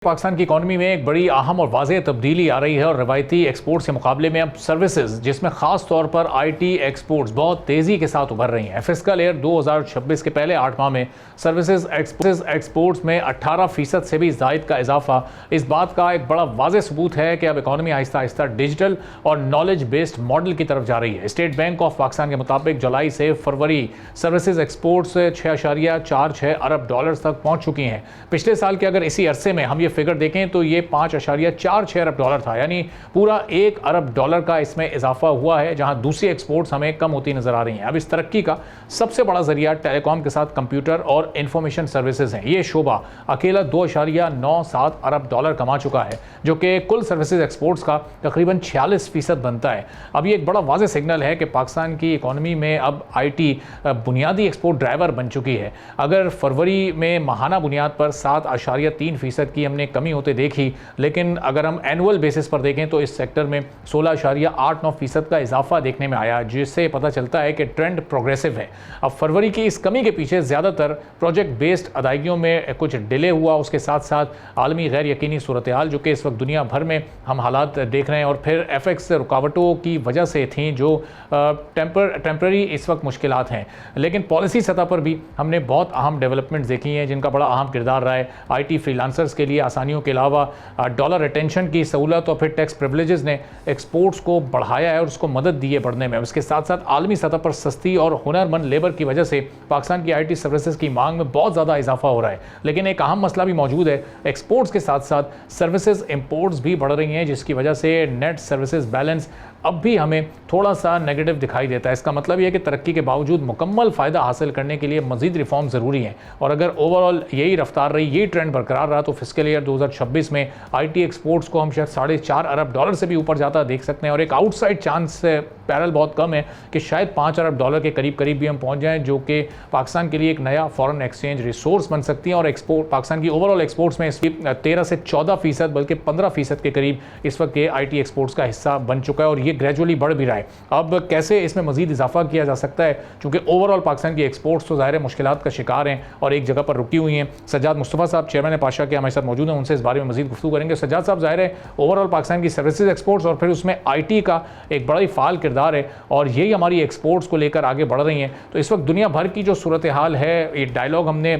पाकिस्तान की इकॉनमी में एक बड़ी अहम और वाज़ेह तब्दीली आ रही है और रवायती एक्सपोर्ट्स के मुकाबले में अब सर्विसेज, जिसमें ख़ास तौर पर आईटी एक्सपोर्ट्स बहुत तेज़ी के साथ उभर रही हैं। फिस्कल ईयर 2026 के पहले 8 माह में सर्विसेज एक्सपोर्ट्स में 18% से भी ज़ायद का इजाफा इस बात का एक बड़ा वाज़ेह सबूत है कि अब इकॉनमी आहिस्ता आहिस्ता डिजिटल और नॉलेज बेस्ड मॉडल की तरफ जा रही है। स्टेट बैंक ऑफ पाकिस्तान के मुताबिक जुलाई से फरवरी सर्विसेज एक्सपोर्ट्स 6.46 अरब डॉलर तक पहुँच चुकी हैं। पिछले साल के अगर इसी अरसे में हम फिगर देखें तो ये 5.46 अरब डॉलर था, यानी पूरा 1 अरब डॉलर का इसमें इजाफा हुआ है, जहां दूसरी एक्सपोर्ट्स हमें कम होती नजर आ रही हैं। अब इस तरक्की का सबसे बड़ा जरिया टेलीकॉम के साथ कंप्यूटर और इंफॉर्मेशन सर्विसेज हैं। ये शोबा अकेला 2.97 अरब डॉलर कमा चुका है, जो कि कुल सर्विसेज एक्सपोर्ट्स का तकरीबन 46% बनता है। अब ये एक बड़ा वाज़ेह सिग्नल है कि पाकिस्तान की इकॉनमी में अब IT बुनियादी एक्सपोर्ट ड्राइवर बन चुकी है। अगर फरवरी में माहाना बुनियाद पर 7.3% की हमने कमी होते देखी, लेकिन अगर हम एनुअल बेसिस पर देखें तो इस सेक्टर में 16.89% का इजाफा देखने में आया, जिससे पता चलता है कि ट्रेंड प्रोग्रेसिव है। अब फरवरी की इस कमी के पीछे ज़्यादातर प्रोजेक्ट बेस्ड अदायगियों में कुछ डिले हुआ, उसके साथ साथ आलमी गैर यकीनी सूरत हाल जो कि इस वक्त दुनिया भर में हम हालात देख रहे हैं, और फिर FX रुकावटों की वजह से थी जो टेम्पररी इस वक्त मुश्किलात हैं। लेकिन पॉलिसी सतह पर भी हमने बहुत अहम डेवलपमेंट्स देखी हैं जिनका बड़ा अहम किरदार रहा है। IT फ्रीलांसर्स के लिए आसानियों के अलावा डॉलर रिटेंशन की सहूलत और फिर टैक्स प्रिविलेजेस ने एक्सपोर्ट्स को बढ़ाया है और उसको मदद दी है बढ़ने में। उसके साथ साथ आलमी सतह पर सस्ती और हुनरमंद लेबर की वजह से पाकिस्तान की IT सर्विसेज की मांग में बहुत ज़्यादा इजाफा हो रहा है। लेकिन एक अहम मसला भी मौजूद है, एक्सपोर्ट्स के साथ साथ सर्विसेज इंपोर्ट्स भी बढ़ रही हैं, जिसकी वजह से नेट सर्विसेज बैलेंस अब भी हमें थोड़ा सा नेगेटिव दिखाई देता है। इसका मतलब यह है कि तरक्की के बावजूद मुकम्मल फ़ायदा हासिल करने के लिए मज़ीद रिफॉर्म ज़रूरी हैं, और अगर ओवरऑल यही रफ्तार रही, यही ट्रेंड बरकरार रहा, तो फिस्कल ईयर 2026 में IT एक्सपोर्ट्स को हम शायद 4.5 अरब डॉलर से भी ऊपर जाता देख सकते हैं, और एक आउटसाइड चांस पैरल बहुत कम है कि शायद 5 अरब डॉलर के करीब भी हम पहुँच जाएँ, जो कि पाकिस्तान के लिए एक नया फॉरेन एक्सचेंज रिसोर्स बन सकती है। और एक्सपोर्ट पाकिस्तान की ओवरऑल एक्सपोर्ट्स में इसकी 13 से 14% बल्कि 15% के करीब इस वक्त के IT एक्सपोर्ट्स का हिस्सा बन चुका है, और ये ग्रेजुअली बढ़ भी रहा है। अब कैसे इसमें मजीद इजाफा किया जा सकता है, क्योंकि ओवरऑल पाकिस्तान की एक्सपोर्ट्स तो ज़ाहिर है मुश्किलात का शिकार हैं और एक जगह पर रुकी हुई हैं। सज्जाद मुस्तफ़ा साहब चेयरमैन पाशा के हमारे साथ मौजूद हैं, उनसे इस बारे में मजीद गुफ्तगू करेंगे। सज्जाद साहब, ज़ाहिर है ओवरऑल पाकिस्तान की सर्विसेज एक्सपोर्ट्स और फिर उसमें IT का एक बड़ा ही फाल किरदार है, और यही हमारी एक्सपोर्ट्स को लेकर आगे बढ़ रही हैं। तो इस वक्त दुनिया भर की जो सूरत हाल है, ये डायलॉग हमने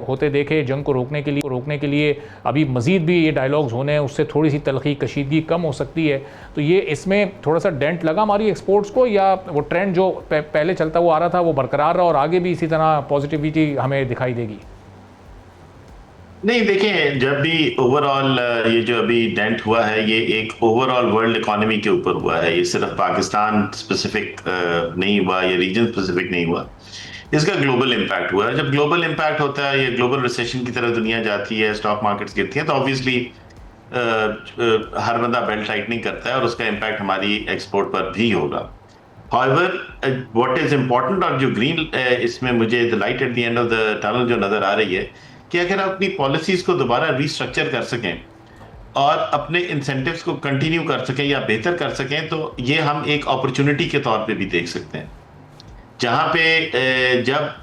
होते देखे जंग को रोकने के लिए अभी मजीद भी ये डायलॉग्स होने हैं, उससे थोड़ी सी तलखी कशीदगी कम हो सकती है। तो ये इसमें थोड़ा सा डेंट लगा हमारी एक्सपोर्ट्स को, या वो ट्रेंड जो पहले चलता हुआ आ रहा था वो बरकरार रहा और आगे भी इसी तरह पॉजिटिविटी हमें दिखाई देगी? नहीं, देखें, जब भी ओवरऑल ये जो अभी डेंट हुआ है, ये एक ओवरऑल वर्ल्ड इकोनॉमी के ऊपर हुआ है। ये सिर्फ पाकिस्तान स्पेसिफिक नहीं हुआ, ये रीजन स्पेसिफिक नहीं हुआ, इसका ग्लोबल इम्पैक्ट हुआ है। जब ग्लोबल इम्पैक्ट होता है, ये ग्लोबल रिसेशन की तरफ दुनिया जाती है, स्टॉक मार्केट्स गिरती हैं, तो ऑब्वियसली हर बंदा बेल्ट टाइटनिंग करता है और उसका इम्पैक्ट हमारी एक्सपोर्ट पर भी होगा। हाउएवर व्हाट इज इम्पोर्टेंट, और जो ग्रीन इसमें मुझे the light at the end of the tunnel जो नजर आ रही है, कि अगर आप अपनी पॉलिसीज को दोबारा रीस्ट्रक्चर कर सकें और अपने इंसेंटिव्स को कंटिन्यू कर सकें या बेहतर कर सकें, तो ये हम एक अपॉर्चुनिटी के तौर पे भी देख सकते हैं। जहाँ पे जब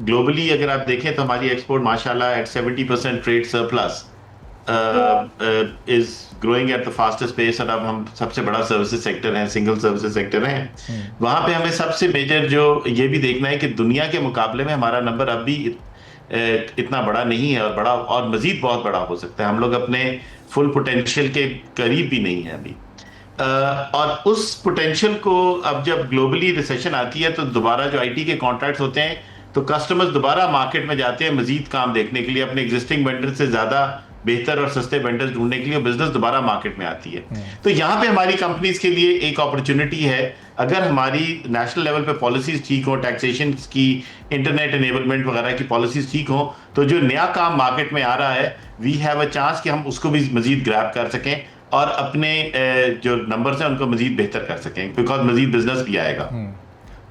ग्लोबली अगर आप देखें तो हमारी एक्सपोर्ट माशाल्लाह at 70% trade surplus is growing at the fastest pace, और अब हम सबसे बड़ा सर्विसेज सेक्टर हैं, सिंगल सर्विसेज सेक्टर हैं। वहाँ पे हमें सबसे मेजर जो ये भी देखना है कि दुनिया के मुकाबले में हमारा नंबर अब भी इतना बड़ा नहीं है, और बड़ा और मजीद बहुत बड़ा हो सकता है। हम लोग अपने फुल पोटेंशियल के करीब भी नहीं है अभी, और उस पोटेंशियल को अब जब ग्लोबली रिसेशन आती है तो दोबारा जो IT के कॉन्ट्रैक्ट्स होते हैं, तो कस्टमर्स दोबारा मार्केट में जाते हैं मजीद काम देखने के लिए, अपने एग्जिस्टिंग वेंडर से ज्यादा बेहतर और सस्ते वेंडर्स ढूंढने के लिए बिजनेस दोबारा मार्केट में आती है। तो यहाँ पे हमारी कंपनीज के लिए एक अपॉर्चुनिटी है, अगर हमारी नेशनल लेवल पे पॉलिसीज ठीक हो, टैक्सेशन की, इंटरनेट एनेबलमेंट वगैरह की पॉलिसीज ठीक हो, तो जो नया काम मार्केट में आ रहा है, वी हैव अ चांस कि हम उसको भी मजीद ग्रैब कर सकें और अपने जो नंबर्स हैं उनको मजीद बेहतर कर सकें, बिकॉज मजीद बिजनेस भी आएगा।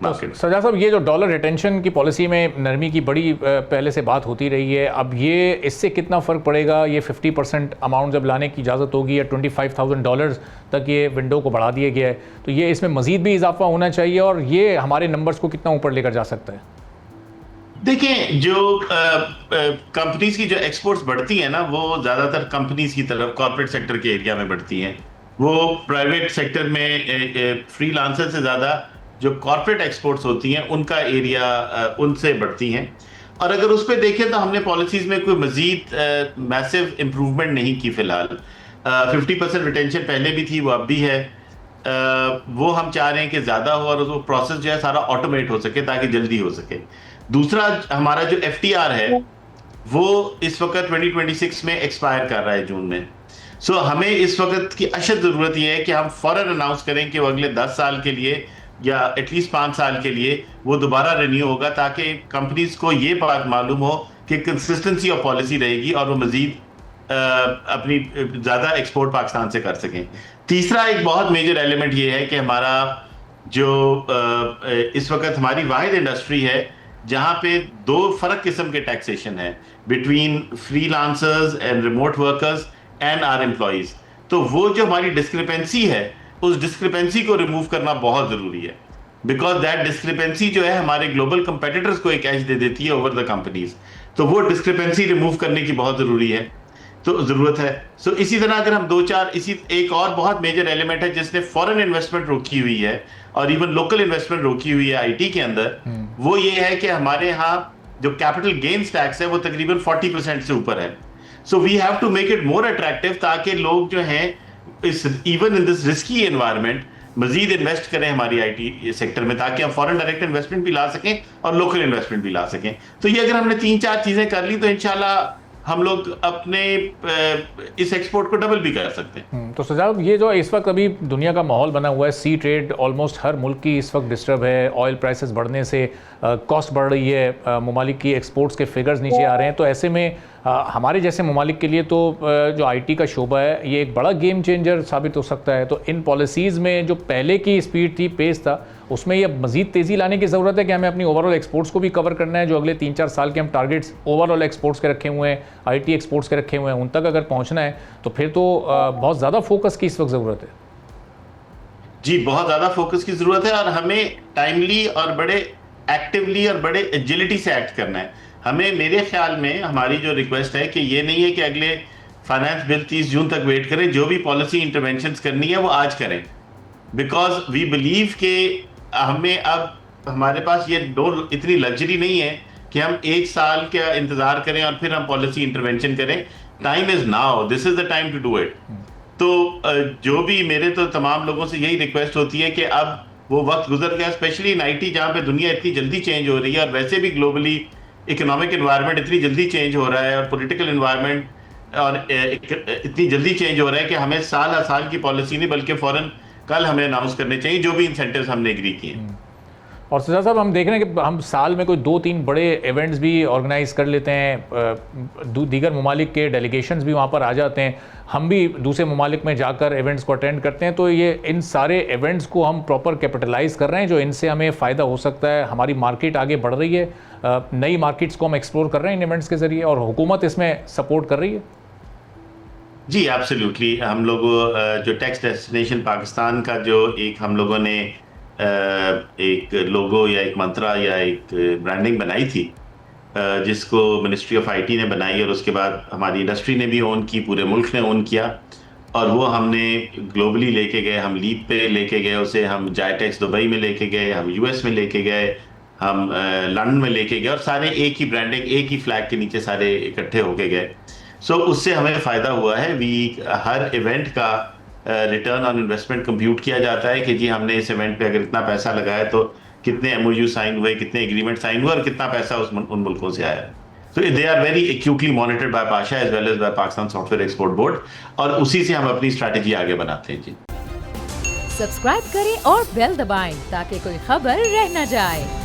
तो सज्जाद साहब, ये जो डॉलर रिटेंशन की पॉलिसी में नरमी की बड़ी पहले से बात होती रही है, अब ये इससे कितना फ़र्क पड़ेगा? ये 50% अमाउंट जब लाने की इजाज़त होगी, या $25,000 तक ये विंडो को बढ़ा दिया गया है, तो ये इसमें मज़ीद भी इजाफा होना चाहिए, और ये हमारे नंबर्स को कितना ऊपर लेकर जा सकता है? देखें, जो कंपनीज की जो एक्सपोर्ट्स बढ़ती हैं ना, वो ज़्यादातर कंपनीज की तरफ कॉर्पोरेट सेक्टर के एरिया में बढ़ती हैं। वो प्राइवेट सेक्टर में फ्रीलांसर से ज़्यादा जो कॉर्पोरेट एक्सपोर्ट्स होती हैं उनका एरिया उनसे बढ़ती हैं। और अगर उस पर देखें तो हमने पॉलिसीज में कोई मजीद मैसिव इम्प्रूवमेंट नहीं की फिलहाल। 50% रिटेंशन पहले भी थी, वो अब भी है। वो हम चाह रहे हैं कि ज़्यादा हो और वो प्रोसेस जो है सारा ऑटोमेट हो सके ताकि जल्दी हो सके। दूसरा, हमारा जो FTR है वो इस वक्त 2026 में एक्सपायर कर रहा है जून में। सो हमें इस वक्त की अशद ज़रूरत यह है कि हम फ़ौरन अनाउंस करें कि वो अगले 10 साल के लिए या एटलीस्ट 5 साल के लिए वो दोबारा रिन्यू होगा, ताकि कंपनीज को ये बात मालूम हो कि कंसिस्टेंसी ऑफ पॉलिसी रहेगी और वो मजीद अपनी ज़्यादा एक्सपोर्ट पाकिस्तान से कर सकें। तीसरा एक बहुत मेजर एलिमेंट ये है कि हमारा जो इस वक्त हमारी वाहिद इंडस्ट्री है जहाँ पे दो फर्क किस्म के टैक्सेशन है between freelancers and remote workers and our employees. तो वो जो हमारी डिस्क्रिपेंसी है, उस डिस्क्रिपेंसी को रिमूव करना बहुत जरूरी है, बिकॉज दैट डिस्क्रिपेंसी जो है हमारे ग्लोबल कंपेटिटर्स को एक एज दे देती है ओवर द कंपनीज। तो वो डिस्क्रिपेंसी रिमूव करने की बहुत जरूरी है, तो जरूरत है। सो इसी तरह अगर हम दो चार एक और बहुत मेजर एलिमेंट है जिसने फॉरेन इन्वेस्टमेंट रोकी हुई है और इवन लोकल इन्वेस्टमेंट रोकी हुई है आईटी के अंदर, वो ये है कि हमारे यहाँ जो कैपिटल गेन्स टैक्स है वो तकरीबन 40% से ऊपर है। So we have to make it more attractive ताकि लोग जो हैं इस even in this risky environment मजीद इन्वेस्ट करें हमारी आईटी सेक्टर में, ताकि हम फॉरेन डायरेक्ट इन्वेस्टमेंट भी ला सकें और लोकल इन्वेस्टमेंट भी ला सकें। तो ये अगर हमने 3-4 चीजें कर ली तो इंशाल्लाह हम लोग अपने इस एक्सपोर्ट को डबल भी कर सकते हैं। तो सजाद, ये जो इस वक्त अभी दुनिया का माहौल बना हुआ है, सी ट्रेड ऑलमोस्ट हर मुल्क की इस वक्त डिस्टर्ब है, ऑयल प्राइसेस बढ़ने से कॉस्ट बढ़ रही है, ममालिक की एक्सपोर्ट्स के फिगर्स नीचे आ रहे हैं। तो ऐसे में हमारे जैसे ममालिक के लिए तो जो आईटी का शोबा है ये एक बड़ा गेम चेंजर साबित हो सकता है। तो इन पॉलिसीज़ में जो पहले की स्पीड थी, पेस था, उसमें ये मज़ीद तेज़ी लाने की ज़रूरत है कि हमें अपनी ओवरऑल एक्सपोर्ट्स को भी कवर करना है। जो अगले 3-4 साल के हम टारगेट्स ओवरऑल एक्सपोर्ट्स के रखे हुए हैं, आईटी एक्सपोर्ट्स के रखे हुए हैं, उन तक अगर पहुंचना है तो फिर तो बहुत ज़्यादा फोकस की इस वक्त ज़रूरत है। जी, बहुत ज़्यादा फोकस की ज़रूरत है और हमें टाइमली और बड़े एक्टिवली और बड़े एजिलिटी से एक्ट करना है। हमें, मेरे ख्याल में हमारी जो रिक्वेस्ट है कि ये नहीं है कि अगले फाइनेंस बिल 30 जून तक वेट करें, जो भी पॉलिसी इंटरवेंशंस करनी है वो आज करें, बिकॉज वी बिलीव कि हमें अब हमारे पास ये इतनी लग्जरी नहीं है कि हम 1 साल का इंतजार करें और फिर हम पॉलिसी इंटरवेंशन करें। Time is now, this is the time to do it. तो जो भी मेरे तो तमाम लोगों से यही रिक्वेस्ट होती है कि अब वो वक्त गुजर गया, स्पेशली इन आईटी जहाँ पे दुनिया इतनी जल्दी चेंज हो रही है और वैसे भी ग्लोबली इकोनॉमिक एनवायरनमेंट इतनी जल्दी चेंज हो रहा है और पॉलिटिकल एनवायरनमेंट और इतनी जल्दी चेंज हो रहा है कि हमें साल की पॉलिसी नहीं बल्कि फौरन कल हमें अनाउंस करने चाहिए जो भी इंसेंटिव्स हमने एग्री किए। और सजा साहब, हम देख रहे हैं कि हम साल में कोई 2-3 बड़े इवेंट्स भी ऑर्गेनाइज कर लेते हैं, दीगर ममालिक के डेलीगेशंस भी वहाँ पर आ जाते हैं, हम भी दूसरे ममालिक में जाकर इवेंट्स को अटेंड करते हैं। तो ये इन सारे इवेंट्स को हम प्रॉपर कैपिटलाइज कर रहे हैं, जो इनसे हमें फ़ायदा हो सकता है। हमारी मार्केट आगे बढ़ रही है, नई मार्केट्स को हम एक्सप्लोर कर रहे हैं इन इवेंट्स के ज़रिए, और हुकूमत इसमें सपोर्ट कर रही है। जी एब्सोल्युटली, हम लोग जो टैक्स डेस्टिनेशन पाकिस्तान का जो एक हम लोगों ने एक लोगो या एक मंत्रा या एक ब्रांडिंग बनाई थी, जिसको मिनिस्ट्री ऑफ आईटी ने बनाई और उसके बाद हमारी इंडस्ट्री ने भी ओन की, पूरे मुल्क ने ओन किया, और वो हमने ग्लोबली लेके गए। हम लीप पे लेके गए उसे, हम जायटेक्स दुबई में लेके गए, हम यूएस में लेके गए, हम लंदन में लेके गए, और सारे एक ही ब्रांडिंग, एक ही फ्लैग के नीचे सारे इकट्ठे होके गए। सो उससे हमें फ़ायदा हुआ है। हर इवेंट का रिटर्न ऑन इन्वेस्टमेंट कंप्यूट किया जाता है कि जी हमने इस इवेंट पे अगर इतना पैसा लगाया तो कितने MOU साइन हुए, कितने एग्रीमेंट साइन हुए और कितना पैसा उन मुल्कों से आया। तो they are very accurately monitored by PASHA as well as by Pakistan software export board, और उसी से हम अपनी स्ट्रैटेजी आगे बनाते हैं। जी सब्सक्राइब करें और बेल दबाएं ताकि कोई खबर रह न जाए।